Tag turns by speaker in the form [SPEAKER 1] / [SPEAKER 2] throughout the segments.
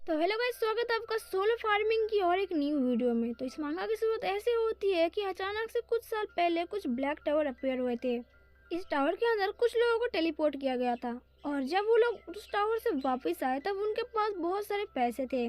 [SPEAKER 1] तो hello guys, स्वागत है आपका सोलर फार्मिंग की और एक न्यू वीडियो में। तो इस मांगा की शुरुआत ऐसे होती है कि अचानक से कुछ साल पहले कुछ ब्लैक टावर अपीयर हुए थे। इस टावर के अंदर कुछ लोगों को टेलीपोर्ट किया गया था और जब वो लोग उस टावर से वापस आए तब उनके पास बहुत सारे पैसे थे।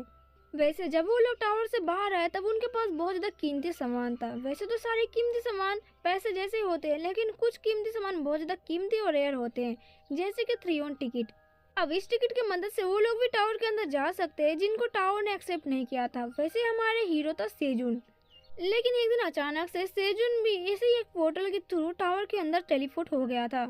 [SPEAKER 1] वैसे जब वो लोग टावर से बाहर आए तब उनके पास बहुत ज़्यादा कीमती सामान था। वैसे तो सारे कीमती सामान पैसे जैसे ही होते हैं, लेकिन कुछ कीमती सामान बहुत ज़्यादा कीमती और रेयर होते हैं, जैसे कि 3 ऑन टिकट। अब इस टिकट की मदद से वो लोग भी टावर के अंदर जा सकते हैं जिनको टावर ने एक्सेप्ट नहीं किया था। वैसे हमारे हीरो था सेजुन, लेकिन एक दिन अचानक से सेजुन भी ऐसे ही एक पोर्टल के थ्रू टावर के अंदर टेलीपोर्ट हो गया था।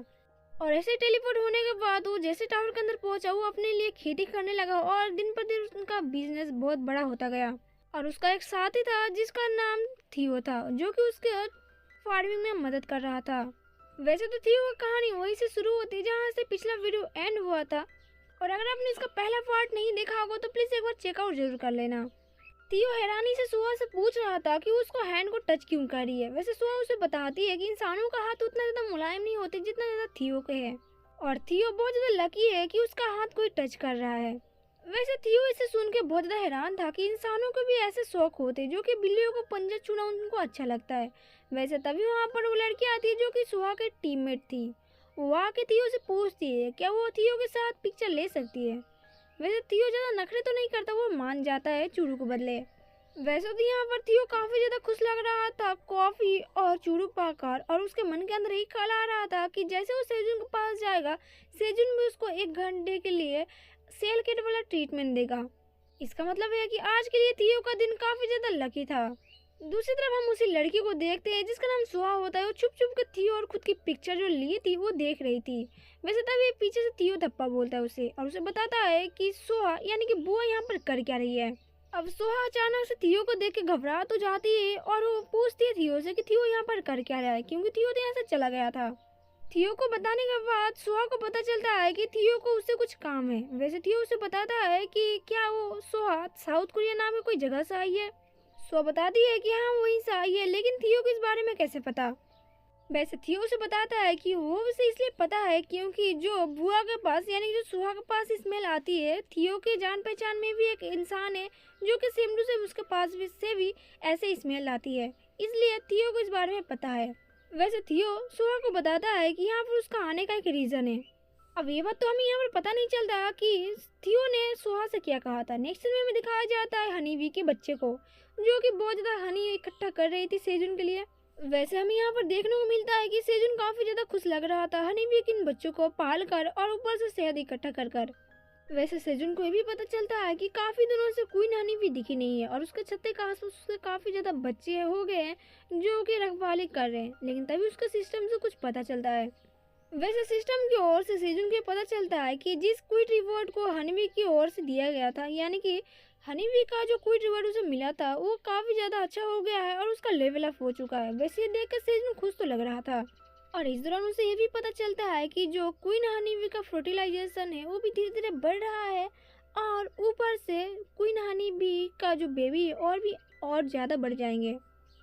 [SPEAKER 1] और ऐसे टेलीपोर्ट होने के बाद वो जैसे टावर के अंदर पहुंचा, वो अपने लिए खेती करने लगा और दिन पर दिन उनका बिजनेस बहुत बड़ा होता गया। और उसका एक साथी था जिसका नाम थियो था, जो कि उसके फार्मिंग में मदद कर रहा था। वैसे तो थियो की कहानी वहीं से शुरू होती है जहाँ से पिछला वीडियो एंड हुआ था। और अगर आपने इसका पहला पार्ट नहीं देखा होगा तो प्लीज एक बार चेकआउट जरूर कर लेना। थियो हैरानी से सुहा से पूछ रहा था कि उसको हैंड को टच क्यों कर रही है। वैसे सुहा उसे बताती है कि इंसानों का हाथ उतना ज्यादा मुलायम नहीं होते जितना ज्यादा थियो के है, और थियो बहुत ज्यादा लकी है कि उसका हाथ कोई टच कर रहा है। वैसे थियो इसे सुन के बहुत ज्यादा हैरान था कि इंसानों को भी ऐसे शौक होते जो कि बिल्लियों को पंजा छूना उनको अच्छा लगता है। वैसे तभी वहाँ पर वो लड़की आती है जो कि सुहा के टीममेट थी। वो आके थियो से पूछती है क्या वो थियो के साथ पिक्चर ले सकती है। वैसे थियो ज़्यादा नखरे तो नहीं करता, वो मान जाता है चूरू को बदले। वैसे तो यहाँ पर थियो काफ़ी ज़्यादा खुश लग रहा था कॉफ़ी और चूरू पाकर, और उसके मन के अंदर एक ख्याल आ रहा था कि जैसे वो सेजुन के पास जाएगा, सेजुन भी उसको 1 घंटे के लिए सेल किट वाला ट्रीटमेंट देगा। इसका मतलब है कि आज के लिए थियो का दिन काफ़ी ज़्यादा लकी था। दूसरी तरफ हम उसी लड़की को देखते हैं जिसका नाम सुहा होता है। वो छुप छुप के थियो और खुद की पिक्चर जो ली थी वो देख रही थी। वैसे तभी पीछे से थियो धप्पा बोलता है उसे और उसे बताता है कि सुहा यानी कि बुआ यहाँ पर कर क्या रही है। अब सुहा अचानक से थियो को देख के घबरा तो जाती है और वो पूछती है थियो से कि थियो यहाँ पर कर क्या रहा है, क्योंकि थियो तो यहाँ से चला गया था। थियो को बताने के बाद सुहा को पता चलता है कि थियो को उससे कुछ काम है। वैसे थियो उसे बताता है कि क्या वो सुहा साउथ कोरिया नाम की कोई जगह से आई है। सुहा बताती है कि हाँ वहीं से आई है, लेकिन थियो को इस बारे में कैसे पता। वैसे थियो उसे बताता है कि वो उसे इसलिए पता है क्योंकि जो बुआ के पास यानी जो सुहा के पास स्मेल आती है, थियो के जान पहचान में भी एक इंसान है जो कि सिमरू से उसके पास भी से भी ऐसे स्मेल आती है, इसलिए थियो को इस बारे में पता है। वैसे थियो सुहा को बताता है कि यहाँ पर उसका आने का एक रीज़न है। अब ये बात तो हमें यहाँ पर पता नहीं चलता कि थियो ने सुहा से क्या कहा था। नेक्स्ट सीन में दिखाया जाता है हनी वी के बच्चे को, जो कि बहुत ज़्यादा हनी इकट्ठा कर रही थी सेजुन के लिए। वैसे हमें यहाँ पर देखने को मिलता है कि सेजुन काफ़ी ज़्यादा खुश लग रहा था हनी वी के इन बच्चों को पाल कर और ऊपर से शहद इकट्ठा कर कर। वैसे सेजुन को ये भी पता चलता है कि काफ़ी दिनों से क्वीन हनी भी दिखी नहीं है और उसके छत्ते के आसपास उसके काफ़ी ज़्यादा बच्चे हो गए हैं जो कि रखवाली कर रहे हैं, लेकिन तभी उसके सिस्टम से कुछ पता चलता है। वैसे सिस्टम की ओर से सेजुन को पता चलता है कि जिस क्विट रिवॉर्ड को हनीवी की ओर से दिया गया था, यानी कि हनीवी का जो क्विट रिवॉर्ड उसे मिला था वो काफ़ी ज़्यादा अच्छा हो गया है और उसका लेवल अप हो चुका है। वैसे ये देखकर सेजुन खुश तो लग रहा था, और इस दौरान उसे ये भी पता चलता है कि जो क्वीन हनीवी का फर्टिलाइजेशन है वो भी धीरे धीरे बढ़ रहा है, और ऊपर से क्वीन हनीवी का जो बेबी है और ज़्यादा बढ़ जाएंगे,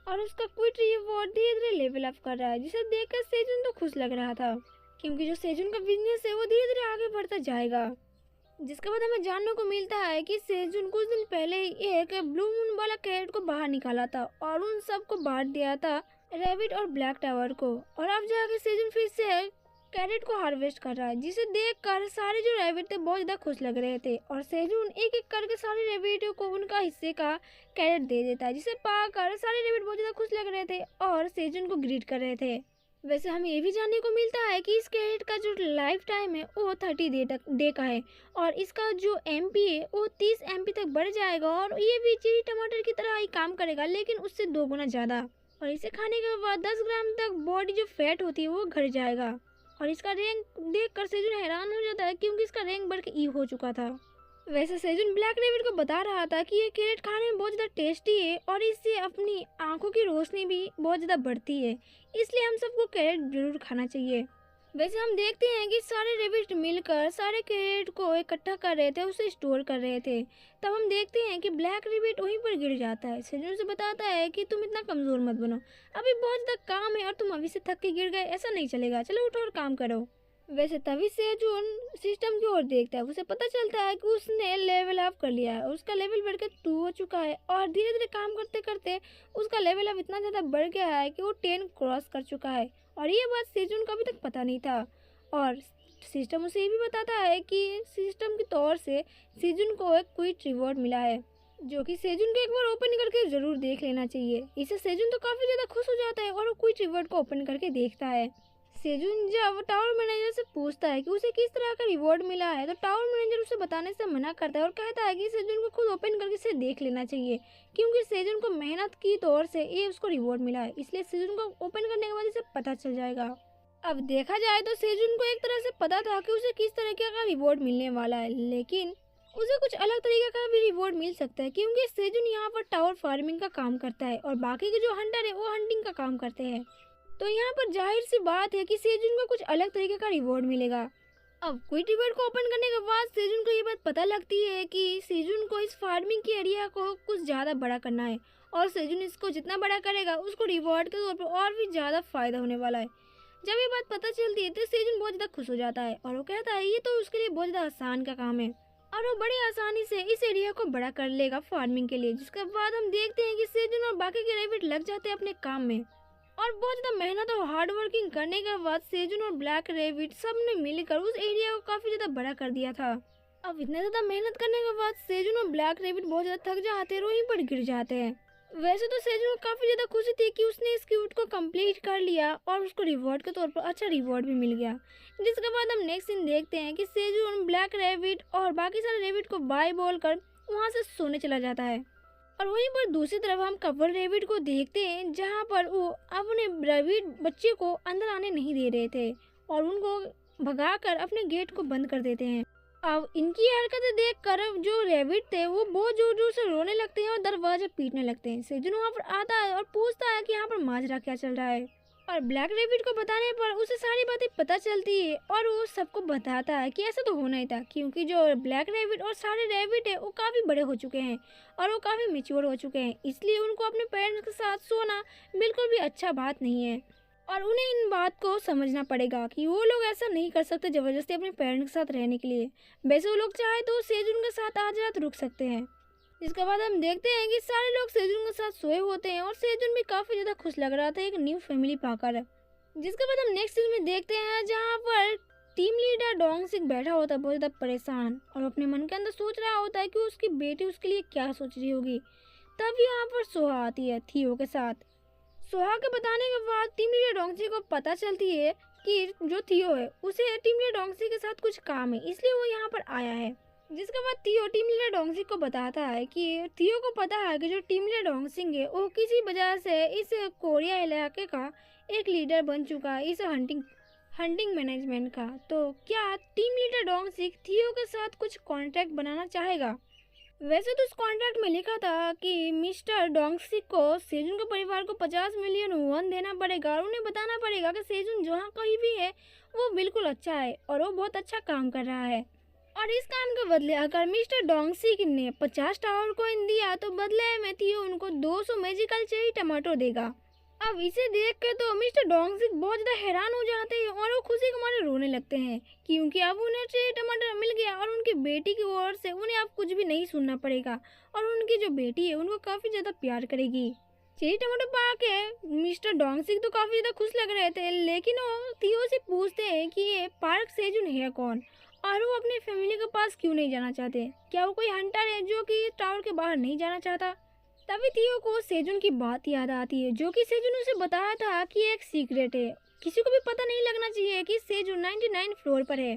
[SPEAKER 1] और उसका क्विट रिवॉर्ड धीरे धीरे लेवल अप कर रहा है, जिसे देखकर सेजुन तो खुश लग रहा था क्योंकि जो सेजुन का बिजनेस है वो धीरे धीरे आगे बढ़ता जाएगा। जिसके बाद हमें जानने को मिलता है कि सेजुन कुछ दिन पहले एक ब्लू मून वाला कैरेट को बाहर निकाला था और उन सबको बांट दिया था रैबिट और ब्लैक टावर को, और अब जाके सेजुन फिर से कैरेट को हार्वेस्ट कर रहा है, जिसे देखकर सारे जो रैबिट थे बहुत ज़्यादा खुश लग रहे थे, और सेजुन एक एक करके सारे रैबिट को उनका हिस्से का कैरेट दे देता है, जिसे पाकर सारे रैबिट बहुत ज़्यादा खुश लग रहे थे और सेजुन को ग्रीट कर रहे थे। वैसे हमें ये भी जानने को मिलता है कि इस कैरेट का जो लाइफ टाइम है वो 30 डे का है, और इसका जो MP है वो 30 MP तक बढ़ जाएगा, और ये भी चीनी टमाटर की तरह ही काम करेगा लेकिन उससे 2 गुना ज़्यादा। और इसे खाने के बाद 10 ग्राम तक बॉडी जो फैट होती है वो घट जाएगा, और इसका रैंक देख कर सेजुन हैरान हो जाता है क्योंकि इसका रैंक बढ़ के ई हो चुका था। वैसे सेजुन ब्लैक रैबिट को बता रहा था कि ये कैरेट खाने में बहुत ज़्यादा टेस्टी है और इससे अपनी आंखों की रोशनी भी बहुत ज़्यादा बढ़ती है, इसलिए हम सबको कैरेट जरूर खाना चाहिए। वैसे हम देखते हैं कि सारे रैबिट मिलकर सारे कैरेट को इकट्ठा कर रहे थे, उसे स्टोर कर रहे थे। तब हम देखते हैं कि ब्लैक रैबिट वहीं पर गिर जाता है। सेजुन से बताता है कि तुम इतना कमज़ोर मत बनो, अभी बहुत ज़्यादा काम है और तुम अभी से थक के गिर गए, ऐसा नहीं चलेगा, चलो उठो और काम करो। वैसे तभी सेजून सिस्टम की ओर देखता है। उसे पता चलता है कि उसने लेवल अप कर लिया है और उसका लेवल बढ़कर 2 हो चुका है और धीरे धीरे काम करते करते उसका लेवल अब इतना ज़्यादा बढ़ गया है कि वो 10 क्रॉस कर चुका है। और ये बात सेजून को अभी तक पता नहीं था। और सिस्टम उसे ये भी बताता है कि सिस्टम के तौर से सेजून को एक क्विट रिवॉर्ड मिला है, जो कि सेजून को एक बार ओपन करके ज़रूर देख लेना चाहिए। इससे सेजून तो काफ़ी ज़्यादा खुश हो जाता है और वो क्विट रिवॉर्ड को ओपन करके देखता है। सेजून जब टावर मैनेजर से पूछता है कि उसे किस तरह का रिवॉर्ड मिला है, तो टावर मैनेजर उसे बताने से मना करता है और कहता है कि सेजून को खुद ओपन करके इसे देख लेना चाहिए, क्योंकि सेजून को मेहनत की तौर से ये उसको रिवॉर्ड मिला है, इसलिए सेजून को ओपन करने के बाद इसे पता चल जाएगा। अब देखा जाए तो सेजून को एक तरह से पता था कि उसे किस तरीके का रिवॉर्ड मिलने वाला है, लेकिन उसे कुछ अलग तरीके का भी रिवॉर्ड मिल सकता है, क्योंकि सेजून यहाँ पर टावर फार्मिंग का काम करता है और बाकी के जो हंटर है वो हंटिंग का काम करते हैं। तो यहाँ पर जाहिर सी बात है कि सेजून को कुछ अलग तरीके का रिवॉर्ड मिलेगा। अब क्विट रिवॉर्ड को ओपन करने के बाद सेजून को ये बात पता लगती है कि सेजून को इस फार्मिंग की एरिया को कुछ ज़्यादा बड़ा करना है और सेजून इसको जितना बड़ा करेगा उसको रिवॉर्ड के तौर पर और भी ज़्यादा फायदा होने वाला है। जब ये बात पता चलती है तो सेजून बहुत ज़्यादा खुश हो जाता है और वो कहता है ये तो उसके लिए बहुत ज़्यादा आसान का काम है और वो बड़ी आसानी से इस एरिया को बड़ा कर लेगा फार्मिंग के लिए। जिसके बाद हम देखते हैं कि सेजून और बाकी के रैबिट लग जाते हैं अपने काम में और बहुत ज़्यादा मेहनत और हार्ड वर्किंग करने के बाद सेजून और ब्लैक रैबिट सब ने मिलकर उस एरिया को काफ़ी ज़्यादा बड़ा कर दिया था। अब इतने ज़्यादा मेहनत करने के बाद सेजून और ब्लैक रैबिट बहुत ज़्यादा थक जाते हैं और वहीं पर गिर जाते हैं। वैसे तो सेजून को काफ़ी ज़्यादा खुशी थी कि उसने इस क्यूट को कंप्लीट कर लिया और उसको रिवॉर्ड के तौर पर अच्छा रिवॉर्ड भी मिल गया। जिसके बाद हम नेक्स्ट सीन देखते हैं कि सेजून ब्लैक रैबिट और बाकी सारे रैबिट को बाय बोल कर वहाँ से सोने चला जाता है और वहीं पर दूसरी तरफ हम कपल रैबिट को देखते हैं, जहाँ पर वो अपने रैबिट बच्चे को अंदर आने नहीं दे रहे थे और उनको भगाकर अपने गेट को बंद कर देते हैं। अब इनकी हरकतें देखकर जो रैबिट थे वो बहुत जोर जोर से रोने लगते हैं और दरवाजा पीटने लगते हैं। सेजून वहाँ पर आता है और पूछता है कि यहाँ पर माजरा क्या चल रहा है और ब्लैक रैबिट को बताने पर उसे सारी बातें पता चलती है और वो सबको बताता है कि ऐसा तो होना ही था, क्योंकि जो ब्लैक रैबिट और सारे रैबिट है वो काफ़ी बड़े हो चुके हैं और वो काफ़ी मेच्योर हो चुके हैं, इसलिए उनको अपने पेरेंट्स के साथ सोना बिल्कुल भी अच्छा बात नहीं है और उन्हें इन बात को समझना पड़ेगा कि वो लोग ऐसा नहीं कर सकते ज़बरदस्ती अपने पेरेंट्स के साथ रहने के लिए। वैसे वो लोग चाहे तो सेजून के साथ आज रात रुक सकते हैं। इसके बाद हम देखते हैं कि सारे लोग सेजून के साथ सोए होते हैं और सेजून भी काफ़ी ज़्यादा खुश लग रहा था एक न्यू फैमिली पाकर। जिसके बाद हम नेक्स्ट सीन में देखते हैं जहाँ पर टीम लीडर डोंगसिक बैठा होता है बहुत ज़्यादा परेशान और अपने मन के अंदर सोच रहा होता है कि उसकी बेटी उसके लिए क्या सोच रही होगी। तब यहाँ पर सोहा आती है थियो के साथ। सोहा के बताने के बाद टीम लीडर डोंगसी को पता चलती है कि जो थियो है उसे टीम लीडर डोंगसी के साथ कुछ काम है, इसलिए वो यहाँ पर आया है। जिसके बाद थियो टीम लीडर डोंगसी को बताता है कि थियो को पता है कि जो टीम लीडर डोंगसिंग है वो किसी वजह से इस कोरिया इलाके का एक लीडर बन चुका है, इस हंटिंग मैनेजमेंट का। तो क्या टीम लीडर डोंगसिक थियो के साथ कुछ कॉन्ट्रैक्ट बनाना चाहेगा? वैसे तो इस कॉन्ट्रैक्ट में लिखा था कि मिस्टर डोंगसिक को सेजून के परिवार को 50 मिलियन वॉन देना पड़ेगा और उन्हें बताना पड़ेगा कि सेजून जहाँ कहीं भी है वो बिल्कुल अच्छा है और वो बहुत अच्छा काम कर रहा है और इस काम के बदले अगर मिस्टर डोंगसिक ने 50 टावर कॉइन दिया तो बदले में थियो उनको 200 मैजिकल चेरी टमाटो देगा। अब इसे देख के तो मिस्टर डोंगसिक बहुत ज़्यादा हैरान हो जाते हैं और वो खुशी के मारे रोने लगते हैं, क्योंकि अब उन्हें चेरी टमाटर मिल गया और उनकी बेटी की ओर से उन्हें अब कुछ भी नहीं सुनना पड़ेगा और उनकी जो बेटी है उनको काफ़ी ज़्यादा प्यार करेगी। चेरी टमाटर पा के मिस्टर डोंगसिक तो काफ़ी ज़्यादा खुश लग रहे थे, लेकिन वो थियो से पूछते हैं कि ये पार्क सेजून है कौन और वो अपनी फैमिली के पास क्यों नहीं जाना चाहते। क्या वो कोई हंटर है जो कि टावर के बाहर नहीं जाना चाहता? तभी थियो को सेजून की बात याद आती है, जो कि सेजून उसे बताया था कि एक सीक्रेट है, किसी को भी पता नहीं लगना चाहिए कि सेजून 99 फ्लोर पर है।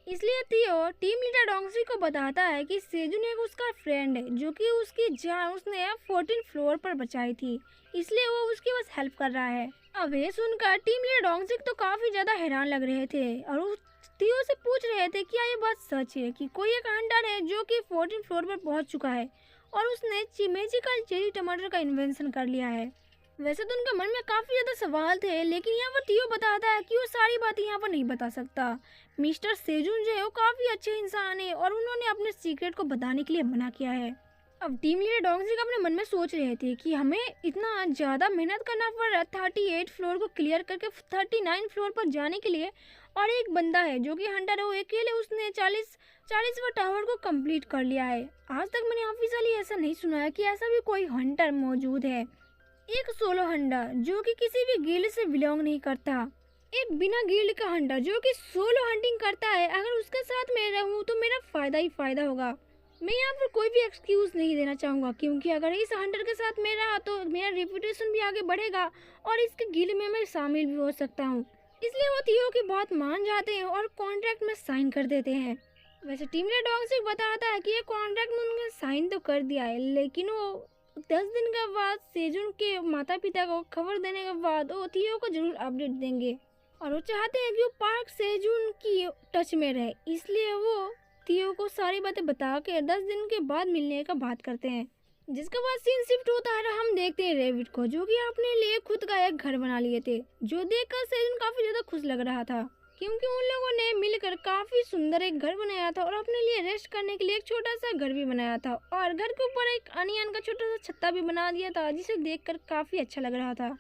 [SPEAKER 1] इसलिए थियो टीम लीडर डोंगसी को बताता है कि सेजून एक उसका फ्रेंड है जो कि उसकी जान उसने 14 फ्लोर पर बचाई थी, इसलिए वो उसकी बस हेल्प कर रहा है। अब ये सुनकर टीम लीडर डोंगसिक तो काफ़ी ज़्यादा हैरान लग रहे थे और वो थियो से पूछ रहे थे क्या ये बात सच है कि कोई एक हंटर है जो कि 14 फ्लोर पर पहुंच चुका है और उसने मैजिकल चेरी टमाटर का इन्वेंशन कर लिया है। वैसे तो उनके मन में काफ़ी ज़्यादा सवाल थे, लेकिन यहाँ पर थियो बताता है कि वो सारी बातें यहाँ पर नहीं बता सकता। मिस्टर सेजून जो है वो काफ़ी अच्छे इंसान है और उन्होंने अपने सीक्रेट को बताने के लिए मना किया है। अब टीम लीडर डोंगजिक अपने मन में सोच रहे थे कि हमें इतना ज़्यादा मेहनत करना पड़ रहा है 38 फ्लोर को क्लियर करके 39 फ्लोर पर जाने के लिए, और एक बंदा है जो कि हंटर है, वो अकेले उसने 40वां टावर को कंप्लीट कर लिया है। आज तक मैंने ऑफिशियली ऐसा नहीं सुना है कि ऐसा भी कोई हंटर मौजूद है, एक सोलो हंटर जो कि किसी भी गिल्ड से बिलोंग नहीं करता, एक बिना गिल्ड का हंटर जो कि सोलो हंटिंग करता है। अगर उसके साथ मैं रहूं तो मेरा फ़ायदा ही फ़ायदा होगा। मैं यहाँ पर कोई भी एक्सक्यूज़ नहीं देना चाहूँगा, क्योंकि अगर इस हंटर के साथ मैं रहा तो मेरा रेपुटेशन भी आगे बढ़ेगा और इसके गिल्ड में मैं शामिल भी हो सकता हूँ। इसलिए वो थियो की बात मान जाते हैं और कॉन्ट्रैक्ट में साइन कर देते हैं। वैसे टीम लीडर डोंगजिक बताता है कि ये कॉन्ट्रैक्ट में उन्होंने साइन तो कर दिया है, लेकिन वो 10 दिन के बाद सेजुन के माता पिता को खबर देने के बाद वो थियो को जरूर अपडेट देंगे, और वो चाहते हैं कि वो पार्क सेजुन की टच में रहे। इसलिए वो थियो को सारी बातें बता के 10 दिन के बाद मिलने का बात करते हैं। जिसके बाद सीन शिफ्ट होता है, हम देखते हैं रेविड को जो कि अपने लिए खुद का एक घर बना लिए थे, जो देखकर सेजुन काफी ज्यादा खुश लग रहा था, क्योंकि उन लोगों ने मिलकर काफी सुंदर एक घर बनाया था और अपने लिए रेस्ट करने के लिए एक छोटा सा घर भी बनाया था, और घर के ऊपर एक अनियन का छोटा सा छत्ता भी बना दिया था, जिसे देखकर काफी अच्छा लग रहा था।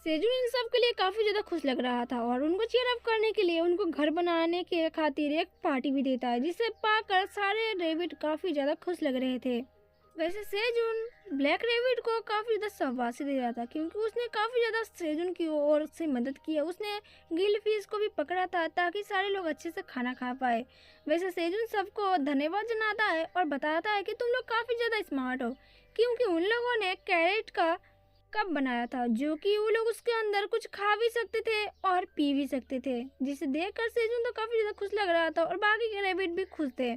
[SPEAKER 1] सेजुन इन सब के लिए काफ़ी ज़्यादा खुश लग रहा था और उनको चीयर अप करने के लिए उनको घर बनाने के खातिर एक पार्टी भी देता है, जिसे पाकर सारे रेबिट काफ़ी ज़्यादा खुश लग रहे थे। वैसे सेजुन ब्लैक रेबिट को काफ़ी ज़्यादा शाबाशी दे रहा था, क्योंकि उसने काफ़ी ज़्यादा सेजुन की ओर से मदद की है। उसने गिल्ड फिश को भी पकड़ा था ताकि सारे लोग अच्छे से खाना खा पाए। वैसे सेजुन सबको धन्यवाद जनाता है और बताता है कि तुम लोग काफ़ी ज़्यादा स्मार्ट हो, क्योंकि उन लोगों ने कैरेट का कप बनाया था, जो कि वो लोग उसके अंदर कुछ खा भी सकते थे और पी भी सकते थे, जिसे देखकर सेजुन तो काफी ज्यादा खुश लग रहा था और बाकी के रैबिट भी खुश थे।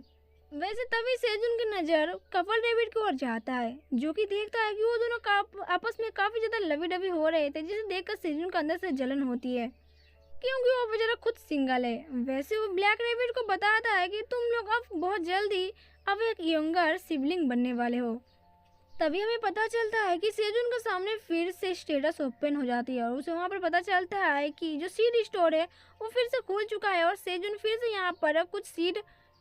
[SPEAKER 1] वैसे तभी सेजुन की नजर कपल रैबिट की ओर जाता है, जो कि देखता है कि वो दोनों आपस में काफी ज्यादा लवी डबी हो रहे थे, जिसे देखकर सेजुन के अंदर से जलन होती है, क्योंकि वो बेचारा खुद सिंगल है। वैसे वो ब्लैक रैबिट को बताता है कि तुम लोग अब बहुत जल्दी अब एक यंगर सिबलिंग बनने वाले हो। तभी हमें पता चलता है कि सेजुन के सामने फिर से स्टेटस ओपन हो जाती है और उसे वहाँ पर पता चलता है कि जो सीड स्टोर है वो फिर से खुल चुका है और सेजुन फिर से यहाँ पर कुछ सीड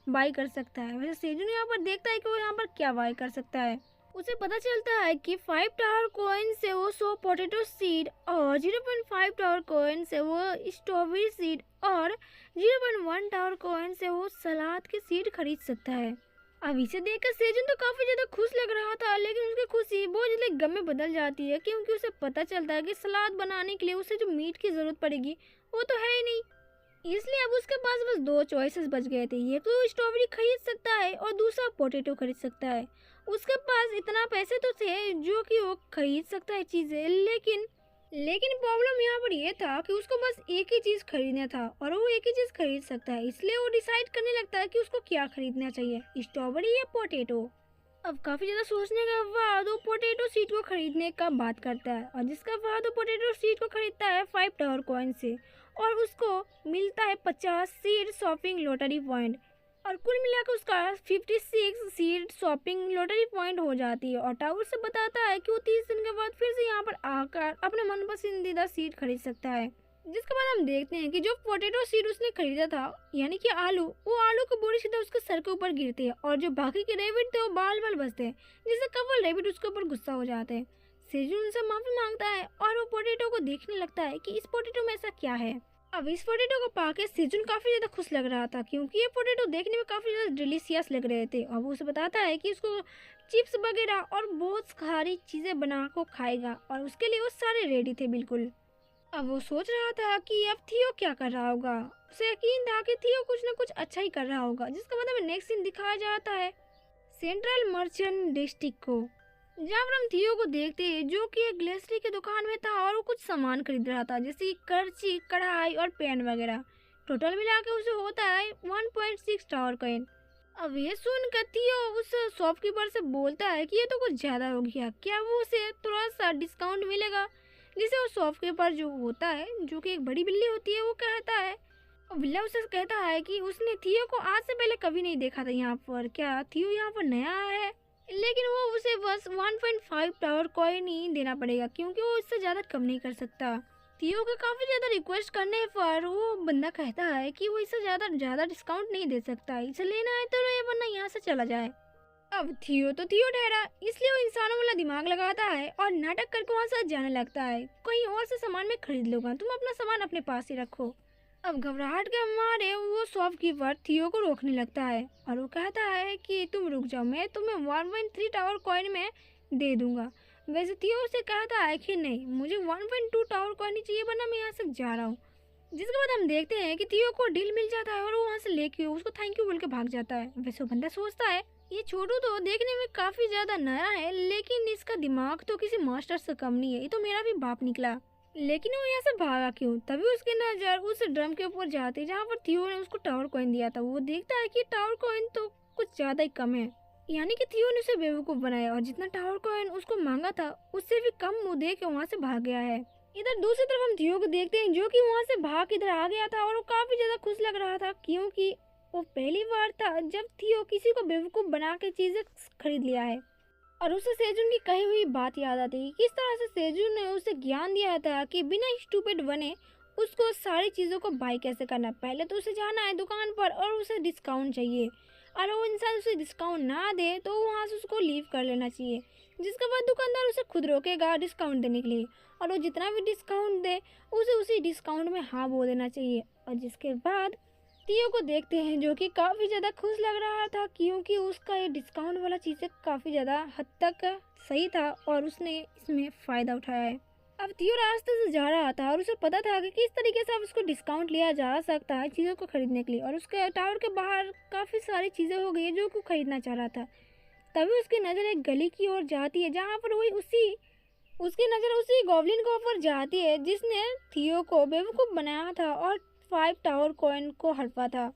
[SPEAKER 1] बाई कर सकता है। वैसे सेजुन यहाँ पर देखता है कि वो यहाँ पर क्या बाई कर सकता है। उसे पता चलता है कि 5 टावर कॉइन से वो 100 पोटैटो सीड और 0.5 टावर कॉइन से वो स्ट्रॉबेरी सीड और 0.1 टावर कॉइन से वो सलाद के सीड खरीद सकता है। अब इसे देखकर सेजुन तो काफी ज्यादा खुश लग रहा था, लेकिन उसकी खुशी बहुत जल्दी गम में बदल जाती है, क्योंकि उसे पता चलता है कि सलाद बनाने के लिए उसे जो मीट की जरूरत पड़ेगी वो तो है ही नहीं। इसलिए अब उसके पास बस 2 चॉइसेस बच गए थे, एक तो स्ट्रॉबेरी खरीद सकता है और दूसरा पोटैटो खरीद सकता है। उसके पास इतना पैसे तो थे जो कि वो खरीद सकता है चीजें, लेकिन प्रॉब्लम यहाँ पर यह था कि उसको बस एक ही चीज़ खरीदना था और वो एक ही चीज़ खरीद सकता है। इसलिए वो डिसाइड करने लगता है कि उसको क्या खरीदना चाहिए, स्ट्रॉबेरी या पोटैटो। अब काफ़ी ज़्यादा सोचने के बाद वो पोटैटो सीड को खरीदने का बात करता है, और जिसका बाद वो पोटैटो सीड को खरीदता है 5 टावर कॉइन से, और उसको मिलता है 50 सीड शॉपिंग लॉटरी पॉइंट, और कुल मिलाकर उसका 56 सीड शॉपिंग लॉटरी पॉइंट हो जाती है। और टावर से बताता है कि वो 30 दिन के बाद फिर से यहाँ पर आकर अपने मन पसंदीदा सीड खरीद सकता है। जिसके बाद हम देखते हैं कि जो पोटैटो सीड उसने खरीदा था, यानी कि आलू, वो आलू की बोरी सीधा उसके सर के ऊपर गिरती है, और जो बाकी के रेबिट थे वो बाल बाल बचते हैं, जिससे कपल रेबिट उसके ऊपर गुस्सा हो जाते हैं। सेजुन उनसे माफी मांगता है और वो पोटैटो को देखने लगता है कि इस पोटैटो में ऐसा क्या है। अब इस पोटैटो को पाके सेजुन काफी ज्यादा खुश लग रहा था, क्योंकि ये पोटैटो देखने में काफी ज्यादा डिलीशियस लग रहे थे। अब वो उसे बताता है कि उसको चिप्स वगैरह और बहुत सारी चीजें बना को खाएगा, और उसके लिए वो सारे रेडी थे बिल्कुल। अब वो सोच रहा था कि अब थियो क्या कर रहा होगा। उसे यकीन था कि थियो कुछ न कुछ अच्छा ही कर रहा होगा, जिसका मतलब नेक्स्ट सीन दिखाया जाता है सेंट्रल मर्चेंट डिस्ट्रिक्ट को, जहाँ पर हम थियो को देखते हैं जो कि एक ग्लेसरी की दुकान में था और वो कुछ सामान खरीद रहा था, जैसे कि करची, कढ़ाई और पेन वगैरह। टोटल मिला के उसे होता है 1.6 टावर कॉइन। अब ये सुनकर थियो उस शॉपकीपर से बोलता है कि ये तो कुछ ज़्यादा हो गया, क्या वो उसे थोड़ा सा डिस्काउंट मिलेगा। जिसे वो शॉपकीपर जो होता है, जो कि एक बड़ी बिल्ली होती है, वो कहता है, और बिल्ला उसे कहता है कि उसने थियो को आज से पहले कभी नहीं देखा था यहाँ पर, क्या थियो यहाँ पर नया आया है। लेकिन वो उसे बस 1.5 टावर कॉइन ही देना पड़ेगा, क्योंकि वो इससे ज़्यादा कम नहीं कर सकता। थियो के काफ़ी ज़्यादा रिक्वेस्ट करने पर वो बंदा कहता है कि वो इससे ज़्यादा डिस्काउंट नहीं दे सकता, इसे लेना है तो ले, वरना यहाँ से चला जाए। अब थियो ठहरा, इसलिए वो इंसानों वाला दिमाग लगाता है और नाटक करके वहाँ से जाने लगता है। कहीं और से सामान मैं खरीद लूंगा, तुम अपना सामान अपने पास ही रखो। अब घबराहट के मारे वो शॉपकीपर थियो को रोकने लगता है और वो कहता है कि तुम रुक जाओ, मैं तुम्हें 1.3 टावर कॉइन में दे दूंगा। वैसे थियो उसे कहता है कि नहीं, मुझे 1.2 टावर कॉइन ही चाहिए, वरना मैं यहाँ से जा रहा हूँ। जिसके बाद हम देखते हैं कि थियो को डील मिल जाता है और वो वहाँ से लेके उसको थैंक यू बोल के भाग जाता है। वैसे वो बंदा सोचता है ये छोटू तो देखने में काफी ज्यादा नया है, लेकिन इसका दिमाग तो किसी मास्टर से कम नहीं है, ये तो मेरा भी बाप निकला। लेकिन वो यहाँ से भागा क्यों? तभी उसकी नजर उस ड्रम के ऊपर जाती है जहाँ पर थियो ने उसको टावर कॉइन दिया था। वो देखता है कि टावर कॉइन तो कुछ ज्यादा ही कम है, यानी कि थियो ने उसे बेवकूफ बनाया और जितना टावर कॉइन उसको मांगा था उससे भी कम मुंह दे के वहाँ से भाग गया है। इधर दूसरी तरफ हम थियो को देखते हैं जो कि वहाँ से भाग इधर आ गया था और वो काफी ज्यादा खुश लग रहा था, क्योंकि वो पहली बार था जब थियो किसी को बेवकूफ बना के चीजें खरीद लिया है। और उसे सेजुन की कही हुई बात याद आती है, किस तरह से सेजुन ने उसे ज्ञान दिया था कि बिना स्टूपिड बने उसको सारी चीज़ों को बाय कैसे करना। पहले तो उसे जाना है दुकान पर और उसे डिस्काउंट चाहिए, और वो इंसान उसे डिस्काउंट ना दे तो वहाँ से उसको लीव कर लेना चाहिए। जिसके बाद दुकानदार उसे खुद रोकेगा डिस्काउंट देने के लिए, और वो जितना भी डिस्काउंट दे उसे उसी डिस्काउंट में हाँ बोल देना चाहिए। और जिसके बाद थियो को देखते हैं जो कि काफ़ी ज़्यादा खुश लग रहा था, क्योंकि उसका ये डिस्काउंट वाला चीज़ें काफ़ी ज़्यादा हद तक सही था और उसने इसमें फ़ायदा उठाया है। अब थियो रास्ते से जा रहा था और उसे पता था कि किस तरीके से अब उसको डिस्काउंट लिया जा सकता है चीज़ों को खरीदने के लिए, और उसके टावर के बाहर काफ़ी सारी चीज़ें हो गई जो वो खरीदना चाह रहा था। तभी उसकी नज़र एक गली की ओर जाती है जहाँ पर वही उसकी नज़र उसी गॉब्लिन के ऊपर जाती है जिसने थियो को बेवकूफ़ बनाया था और 5 टावर कॉइन को हड़पा था।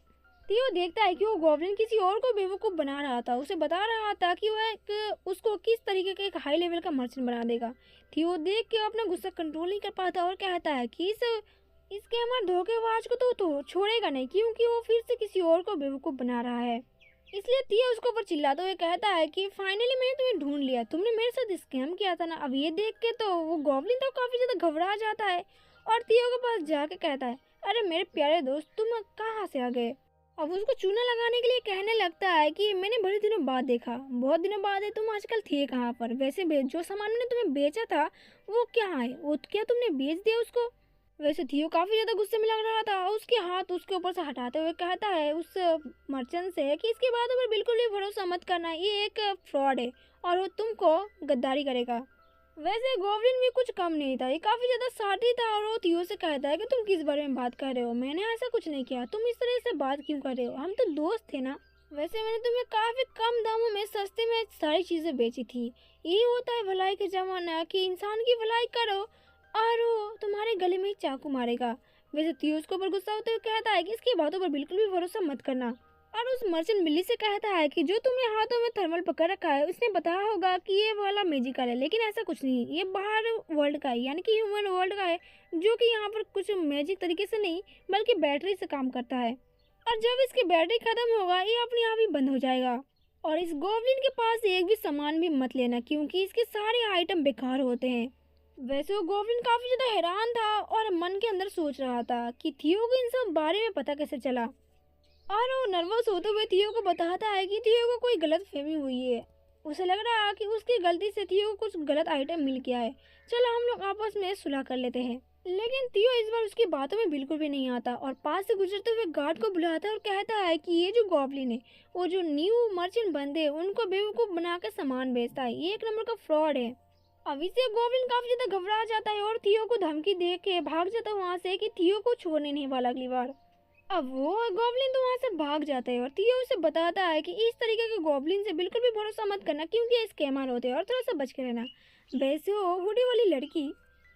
[SPEAKER 1] थियो देखता है कि वो गॉब्लिन किसी और को बेवकूफ़ बना रहा था, उसे बता रहा था कि वह उसको किस तरीके का एक हाई लेवल का मर्चेंट बना देगा। थियो देख के अपना गुस्सा कंट्रोल नहीं कर पाता और कहता है कि इसके हमारे धोखेबाज को तो छोड़ेगा नहीं, क्योंकि वो फिर से किसी और को बेवकूफ़ बना रहा है। इसलिए थियो उसके ऊपर चिल्लाते हुए कहता है कि फाइनली मैंने तुम्हें ढूंढ लिया, तुमने मेरे साथ स्कैम किया था ना। अब ये देख के तो वो गॉब्लिन तो काफ़ी ज़्यादा घबरा जाता है और थियो के पास जाके कहता है, अरे मेरे प्यारे दोस्त, तुम कहाँ से आ गए? अब उसको चूना लगाने के लिए कहने लगता है कि मैंने बड़े दिनों बाद देखा, बहुत दिनों बाद है, तुम आजकल थे कहाँ पर? वैसे जो सामान मैंने तुम्हें बेचा था वो क्या है, वो क्या तुमने बेच दिया उसको? वैसे थियो काफ़ी ज़्यादा गुस्से में लग रहा था, उसके हाथ उसके ऊपर से हटाते हुए कहता है उस मर्चेंट से कि इसकी बातों पर बिल्कुल भी भरोसा मत करना, ये एक फ्रॉड है और वो तुमको गद्दारी करेगा। वैसे गॉब्लिन भी कुछ कम नहीं था, ये काफ़ी ज़्यादा साथी था और वो थियो से कहता है कि तुम किस बारे में बात कर रहे हो, मैंने ऐसा कुछ नहीं किया, तुम इस तरह से बात क्यों कर रहे हो, हम तो दोस्त थे ना। वैसे मैंने तुम्हें काफ़ी कम दामों में सस्ते में सारी चीज़ें बेची थी। यही होता है भलाई के ज़माना कि इंसान की भलाई करो और वो तुम्हारे गले में ही चाकू मारेगा। वैसे थियो उसके ऊपर गुस्सा होते हुए कहता है कि इसकी बातों पर बिल्कुल भी भरोसा मत करना, और उस मर्चेंट बिल्ली से कहता है कि जो तुमने हाथों में थर्मल पकड़ रखा है उसने बताया होगा कि ये वाला मैजिकल है, लेकिन ऐसा कुछ नहीं, ये बाहर वर्ल्ड का है, यानी कि ह्यूमन वर्ल्ड का है, जो कि यहाँ पर कुछ मैजिक तरीके से नहीं बल्कि बैटरी से काम करता है, और जब इसकी बैटरी खत्म होगा ये अपने आप ही बंद हो जाएगा। और इस गोब्लिन के पास एक भी सामान भी मत लेना, क्योंकि इसके सारे आइटम बेकार होते हैं। वैसे वो गोब्लिन काफी ज्यादा हैरान था और मन के अंदर सोच रहा था कि थियो को इन सब बारे में पता कैसे चला, और वो नर्वस होते हुए थियो को बताता है कि थियो को कोई गलत फहमी हुई है, उसे लग रहा है कि उसकी गलती से थियो को कुछ गलत आइटम मिल गया है, चलो हम लोग आपस में सुलह कर लेते हैं। लेकिन थियो इस बार उसकी बातों में बिल्कुल भी नहीं आता और पास से गुजरते हुए गार्ड को बुलाता है और कहता है कि ये जो गॉब्लिन है वो जो न्यू मर्चेंट बंदे हैं उनको बेवकूफ़ बना कर सामान बेचता है, ये एक नंबर का फ्रॉड है। अब इससे गॉब्लिन काफी ज्यादा घबरा जाता है और थियो को धमकी दे के भाग जाता है वहाँ से कि थियो को छोड़ने नहीं वाला अगली बार। अब वो गॉब्लिन तो वहाँ से भाग जाता है और थियो उसे बताता है कि इस तरीके के गॉब्लिन से बिल्कुल भी भरोसा मत करना, क्योंकि ये स्कैमर होते हैं और थोड़ा सा बच के रहना। वैसे वो हुडी वाली लड़की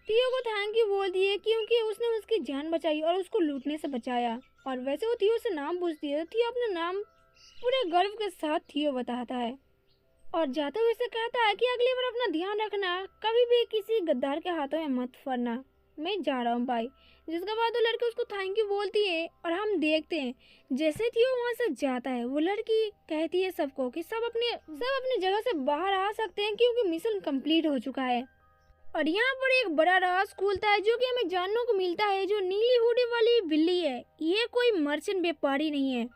[SPEAKER 1] थियो को थैंक यू बोलती है क्योंकि उसने उसकी जान बचाई और उसको लूटने से बचाया, और वैसे वो थियो से नाम पूछती है तो थियो अपना नाम पूरे गर्व के साथ थियो बताता है और जाते हुए से कहता है कि अगली बार अपना ध्यान रखना, कभी भी किसी गद्दार के हाथों में मत पड़ना, मैं जा रहा हूँ भाई। जिसके बाद वो लड़की उसको थैंक यू बोलती है और हम देखते हैं जैसे थियो वहाँ से जाता है वो लड़की कहती है सबको कि सब अपने जगह से बाहर आ सकते हैं क्योंकि मिशन कंप्लीट हो चुका है। और यहाँ पर एक बड़ा राज खुलता है जो कि हमें जानने को मिलता है, जो नीली हुडी वाली बिल्ली है ये कोई मर्चेंट व्यापारी नहीं है,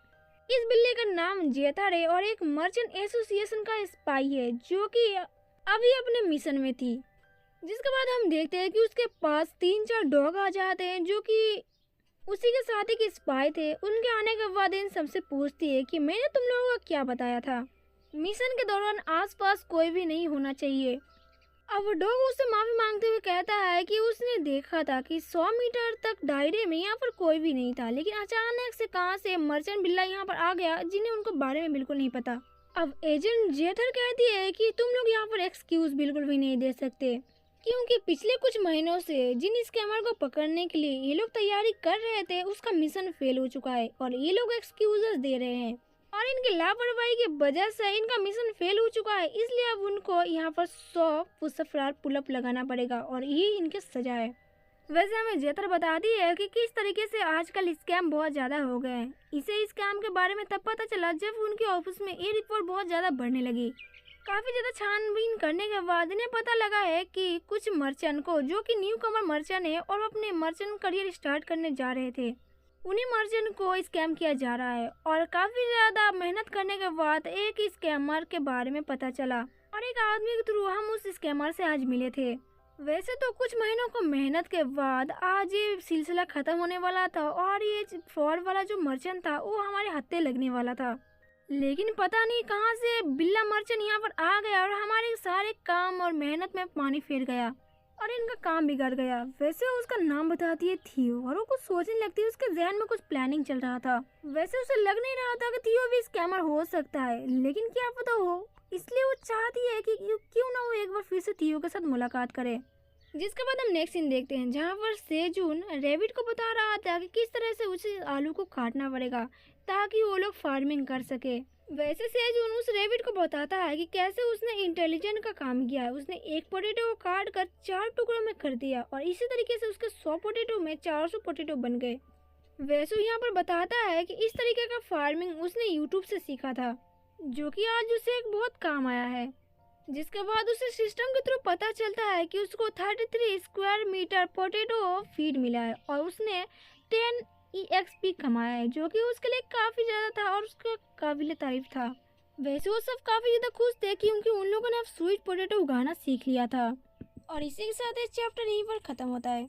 [SPEAKER 1] इस बिल्ली का नाम जेथर है और एक मर्चेंट एसोसिएशन का स्पाई है जो कि अभी अपने मिशन में थी। जिसके बाद हम देखते हैं कि उसके पास 3-4 डॉग आ जाते हैं जो कि उसी के साथ एक स्पाई थे। उनके आने के बाद इन सबसे पूछती है कि मैंने तुम लोगों को क्या बताया था, मिशन के दौरान आसपास कोई भी नहीं होना चाहिए। अब वो डॉग उससे माफी मांगते हुए कहता है कि उसने देखा था कि 100 मीटर तक दायरे में यहाँ पर कोई भी नहीं था, लेकिन अचानक से कहां से मर्चेंट बिल्ला यहाँ पर आ गया जिन्हें उनको बारे में बिल्कुल नहीं पता। अब एजेंट जेथर कहती है कि तुम लोग यहाँ पर एक्सक्यूज बिल्कुल भी नहीं दे सकते, क्योंकि पिछले कुछ महीनों से जिन स्कैमर को पकड़ने के लिए ये लोग तैयारी कर रहे थे उसका मिशन फेल हो चुका है और ये लोग एक्सक्यूजेस दे रहे हैं और इनकी लापरवाही की वजह से इनका मिशन फेल हो चुका है। इसलिए अब उनको यहाँ पर 100 पुशअप पुलअप लगाना पड़ेगा और ये इनकी सजा है। वैसे हमें जेथर बताती है कि किस तरीके से आजकल स्कैम बहुत ज़्यादा हो गए हैं। इसे स्कैम के बारे में तब पता चला जब उनके ऑफिस में ये रिपोर्ट बहुत ज़्यादा बढ़ने लगी। काफ़ी ज़्यादा छानबीन करने के बाद इन्हें पता लगा है कि कुछ मर्चेंट को, जो कि न्यू कमर मर्चेंट है और अपने मर्चेंट करियर स्टार्ट करने जा रहे थे, उन्हीं मर्चेंट को स्कैम किया जा रहा है। और काफ़ी ज़्यादा मेहनत करने के बाद एक स्कैमर के बारे में पता चला और एक आदमी के थ्रू हम उस स्कैमर से आज मिले थे। वैसे तो कुछ महीनों को मेहनत के बाद आज ये सिलसिला खत्म होने वाला था और ये फ्रॉड वाला जो मर्चेंट था वो हमारे हत्थे लगने वाला था, लेकिन पता नहीं कहां से बिल्ला मर्चेंट यहाँ पर आ गया और हमारे सारे काम और मेहनत में पानी फेर गया और इनका काम बिगड़ गया। वैसे उसका नाम बताती है थियो और वो कुछ सोचने लगती है, उसके जहन में कुछ प्लानिंग चल रहा था। वैसे उसे लग नहीं रहा था कि थियो भी स्कैमर हो सकता है, लेकिन क्या पता हो, इसलिए वो चाहती है कि क्यों ना वो एक बार फिर से थियो के साथ मुलाकात करे। जिसके बाद हम नेक्स्ट सीन देखते हैं जहाँ पर सेजून रेबिट को बता रहा था कि किस तरह से उसे आलू को काटना पड़ेगा ताकि वो लोग फार्मिंग कर सके। वैसे सेजून उस रेबिट को बताता है कि कैसे उसने इंटेलिजेंट का काम किया है। उसने एक पोटैटो को काट कर 4 टुकड़ों में कर दिया और इसी तरीके से उसके 100 पोटैटो में 400 पोटैटो बन गए। वैसे यहाँ पर बताता है कि इस तरीके का फार्मिंग उसने यूट्यूब से सीखा था, जो कि आज उसे एक बहुत काम आया है। जिसके बाद उसे सिस्टम के थ्रू पता चलता है कि उसको 33 स्क्वायर मीटर पोटैटो फीड मिला है और उसने 10 EXP कमाया है, जो कि उसके लिए काफ़ी ज़्यादा था और उसका काबिल तारीफ था। वैसे वो सब काफ़ी ज़्यादा खुश थे क्योंकि उन लोगों ने अब स्वीट पोटैटो उगाना सीख लिया था। और इसी के साथ ये चैप्टर यहीं पर ख़त्म होता है।